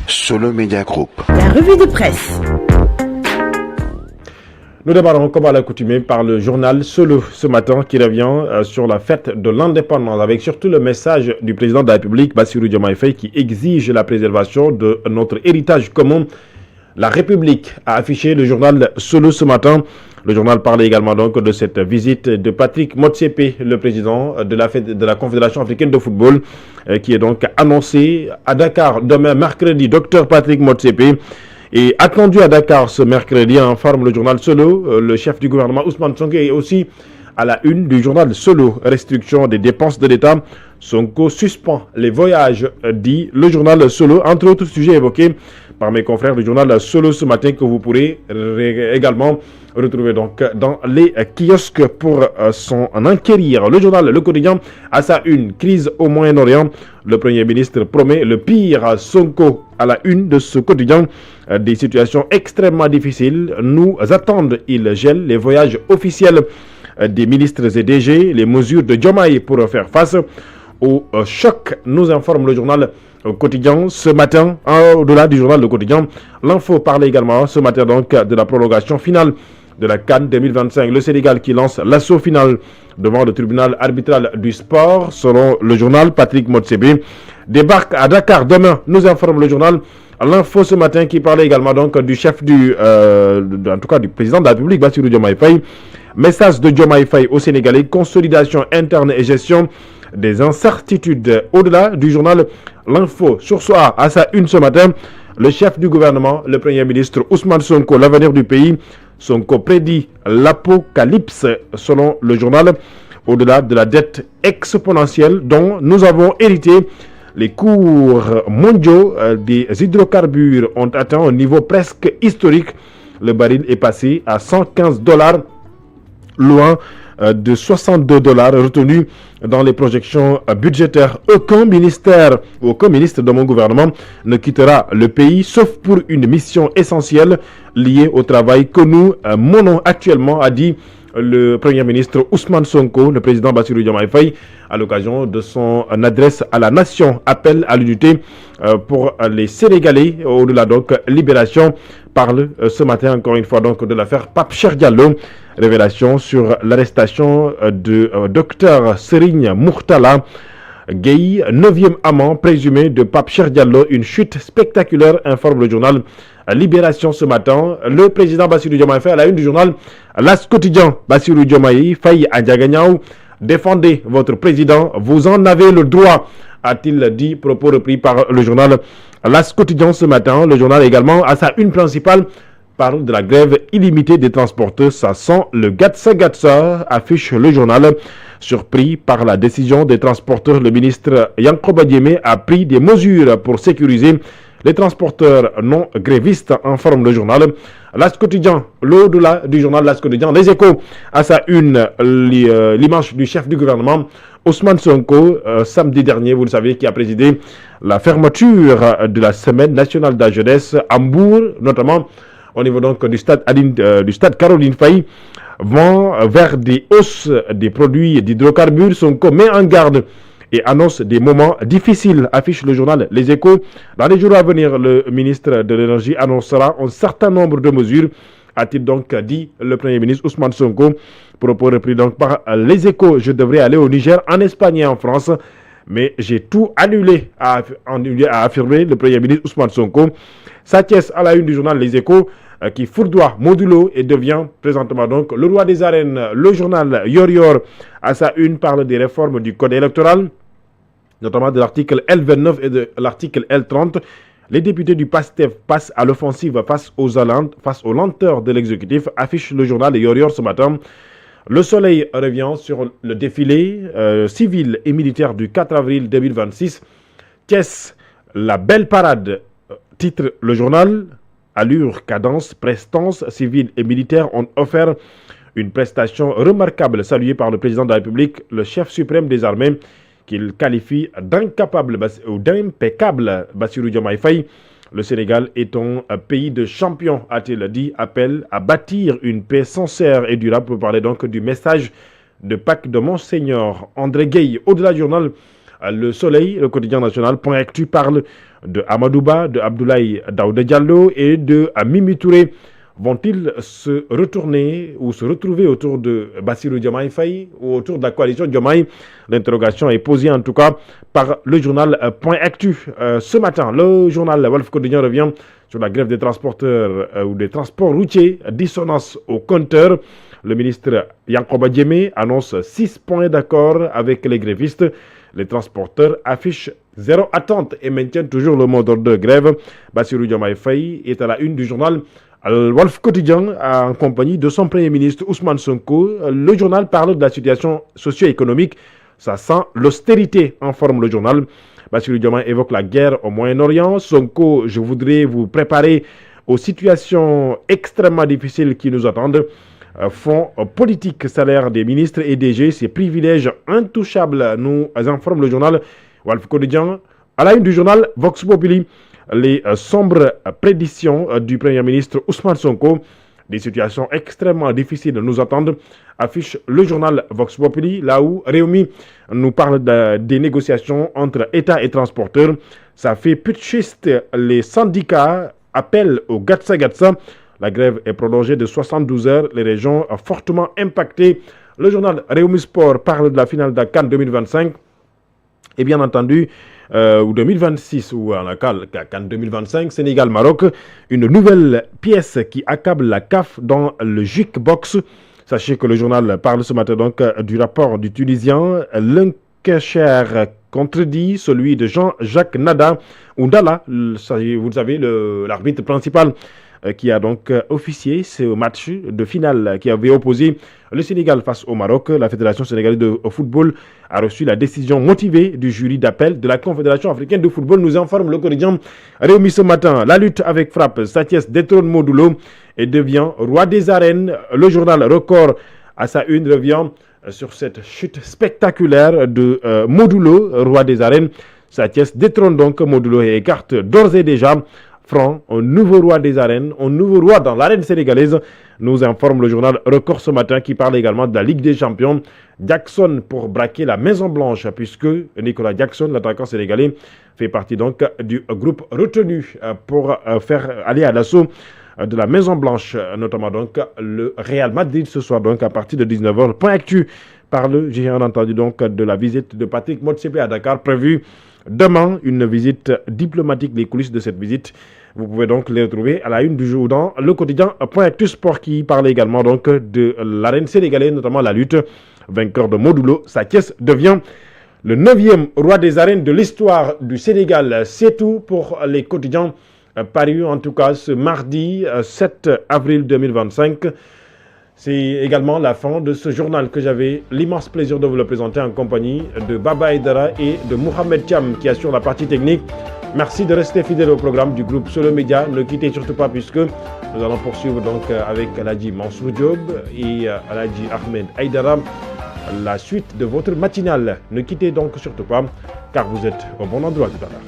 Solo Media Group. La revue de presse. Nous démarrons comme à l'accoutumée par le journal Solo ce matin qui revient sur la fête de l'indépendance avec surtout le message du président de la République, Bassirou Diomaye Faye, qui exige la préservation de notre héritage commun. La République a affiché le journal Solo ce matin. Le journal parle également donc de cette visite de Patrick Motsepe, le président de la Confédération africaine de football, qui est donc annoncé à Dakar demain mercredi. Docteur Patrick Motsepe est attendu à Dakar ce mercredi, informe le journal Solo. Le chef du gouvernement Ousmane Sonko est aussi à la une du journal Solo. Restriction des dépenses de l'État. Sonko suspend les voyages, dit le journal Solo, entre autres sujets évoqués par mes confrères du journal Solo ce matin, que vous pourrez également retrouver donc dans les kiosques pour s'en enquérir. Le journal Le Quotidien à sa une, crise au Moyen-Orient. Le Premier ministre promet le pire. Sonko à la une de ce quotidien. Des situations extrêmement difficiles nous attendent. Il gèle les voyages officiels des ministres et DG, les mesures de Diomaye pour faire face au choc, nous informe le journal Quotidien ce matin. Au-delà du journal Le Quotidien, l'info parle également ce matin donc de la prolongation finale de la CAN 2025. Le Sénégal qui lance l'assaut final devant le tribunal arbitral du sport, selon le journal. Patrick Motsepe débarque à Dakar demain, nous informe le journal L'info ce matin, qui parlait également donc du chef en tout cas du président de la République, Bassirou Diomaye Faye. Message de Diomaye Faye aux Sénégalais: consolidation interne et gestion des incertitudes. Au-delà du journal L'Info, sur soi à sa une ce matin, le chef du gouvernement, le Premier ministre Ousmane Sonko, l'avenir du pays. Sonko prédit l'apocalypse, selon le journal. Au-delà de la dette exponentielle dont nous avons hérité, les cours mondiaux des hydrocarbures ont atteint un niveau presque historique. Le baril est passé à $115, loin de $62 retenus dans les projections budgétaires. Aucun ministre de mon gouvernement ne quittera le pays, sauf pour une mission essentielle liée au travail que nous menons actuellement, a dit le Premier ministre Ousmane Sonko. Le président Bassirou Diomaye Faye, à l'occasion de son adresse à la nation, appelle à l'unité pour les Sénégalais. Au-delà donc, Libération parle ce matin encore une fois donc de l'affaire Pape Cheikh Diallo. Révélation sur l'arrestation de Dr Serigne Mourtala Gueye, 9e amant présumé de Pape Cheikh Diallo. Une chute spectaculaire, informe le journal Libération ce matin. Le président Bassirou Diomaye Faye à la une du journal L'As Quotidien. Bassirou Diomaye Faye à Ndiaganiao: défendez votre président, vous en avez le droit, a-t-il dit. Propos repris par le journal L'As Quotidien ce matin. Le journal également à sa une principale parle de la grève illimitée des transporteurs. Ça sent le gatsa, affiche le journal. Surpris par la décision des transporteurs, le ministre Yankoba Diémé a pris des mesures pour sécuriser les transporteurs non grévistes, informe le journal L'As Quotidien. L'au-delà du journal L'As Quotidien, Les Échos à sa une, l'image du chef du gouvernement Ousmane Sonko, samedi dernier, vous le savez, qui a présidé la fermeture de la semaine nationale de la jeunesse à Mbour, notamment au niveau donc du stade Caroline Faye, vont vers des hausses des produits d'hydrocarbures. Sonko met en garde et annonce des moments difficiles, affiche le journal Les Échos. Dans les jours à venir, le ministre de l'Énergie annoncera un certain nombre de mesures, a-t-il donc dit le Premier ministre Ousmane Sonko. Propos repris donc par Les Échos. Je devrais aller au Niger, en Espagne et en France, mais j'ai tout annulé, a affirmé le Premier ministre Ousmane Sonko. Sathiès à la une du journal Les Échos, qui fourdoie Modulo et devient présentement donc le roi des arènes. Le journal Yor à sa une parle des réformes du code électoral, notamment de l'article L29 et de l'article L30. Les députés du PASTEF passent à l'offensive face aux lenteurs de l'exécutif, affiche le journal Yor ce matin. Le Soleil revient sur le défilé civil et militaire du 4 avril 2026. Thiès, la belle parade, titre le journal. Allure, cadence, prestance, civils et militaires ont offert une prestation remarquable, saluée par le président de la République, le chef suprême des armées, qu'il qualifie d'incapable ou d'impeccable. Bassirou Diomaye Faye: le Sénégal est un pays de champions, a-t-il dit. Appel à bâtir une paix sincère et durable, pour parler donc du message de Pâques de Monseigneur André Gueye. Au-delà du journal Le Soleil, le quotidien national, Point Actu parle de Amadouba, de Abdoulaye Daouda Diallo et de Mimi Touré. Vont-ils se retourner ou se retrouver autour de Bassirou Diomaye Faye ou autour de la coalition Diomaye? L'interrogation est posée en tout cas par le journal Point Actu. Ce matin, le journal Walf Quotidien revient sur la grève des transporteurs ou des transports routiers, dissonance au compteur. Le ministre Yankoba Diémé annonce 6 points d'accord avec les grévistes. Les transporteurs affichent zéro attente et maintiennent toujours le mot d'ordre de grève. Bassirou Diomaye Faye est à la une du journal Walf Quotidien en compagnie de son premier ministre Ousmane Sonko. Le journal parle de la situation socio-économique. Ça sent l'austérité, informe le journal. Bassirou Diomaye évoque la guerre au Moyen-Orient. Sonko, je voudrais vous préparer aux situations extrêmement difficiles qui nous attendent. Fonds politique, salaire des ministres et DG, ces privilèges intouchables, nous informe le journal Walf Quotidien. À la une du journal Vox Populi, les sombres prédictions du Premier ministre Ousmane Sonko, des situations extrêmement difficiles nous attendent, affiche le journal Vox Populi, là où Réumi nous parle des négociations entre État et transporteurs. Ça fait putschiste, les syndicats appellent au Gatsa. La grève est prolongée de 72 heures, les régions fortement impactées. Le journal Réumi Sport parle de la finale de la CAN 2025 et bien entendu, ou 2026 ou en la CAN 2025, Sénégal-Maroc, une nouvelle pièce qui accable la CAF dans le jukebox. Sachez que le journal parle ce matin donc du rapport du Tunisien. L'Unkecher contredit celui de Jean-Jacques Nada, ou Ndala, vous savez, l'arbitre principal qui a donc officié ce match de finale qui avait opposé le Sénégal face au Maroc. La Fédération sénégalaise de football a reçu la décision motivée du jury d'appel de la Confédération africaine de football, nous informe le quotidien Réumi ce matin. La lutte avec frappe, Sathiès détrône Modulo et devient roi des arènes. Le journal Record à sa une revient sur cette chute spectaculaire de Modulo, roi des arènes. Sathiès détrône donc Modulo et écarte d'ores et déjà Franc, un nouveau roi des arènes, un nouveau roi dans l'arène sénégalaise, nous informe le journal Record ce matin qui parle également de la Ligue des Champions. Jackson pour braquer la Maison Blanche puisque Nicolas Jackson, l'attaquant sénégalais, fait partie donc du groupe retenu pour faire aller à l'assaut de la Maison Blanche, notamment donc le Real Madrid ce soir donc à partir de 19h. Point Actu parle, j'ai entendu donc de la visite de Patrick Motsepe à Dakar prévue demain, une visite diplomatique, les coulisses de cette visite. Vous pouvez donc les retrouver à la une du jour dans le quotidien Point Actu Sport qui parle également donc de l'arène sénégalaise, notamment la lutte. Vainqueur de Modulo, Sathiès devient le 9e roi des arènes de l'histoire du Sénégal. C'est tout pour les quotidiens parus en tout cas ce mardi 7 avril 2025. C'est également la fin de ce journal que j'avais l'immense plaisir de vous le présenter en compagnie de Baba Aïdara et de Mohamed Thiam qui assure la partie technique. Merci de rester fidèle au programme du groupe Solo Média. Ne quittez surtout pas puisque nous allons poursuivre donc avec Aladji Mansour Diop et Aladji Ahmed Aïdara la suite de votre matinale. Ne quittez donc surtout pas car vous êtes au bon endroit tout à l'heure.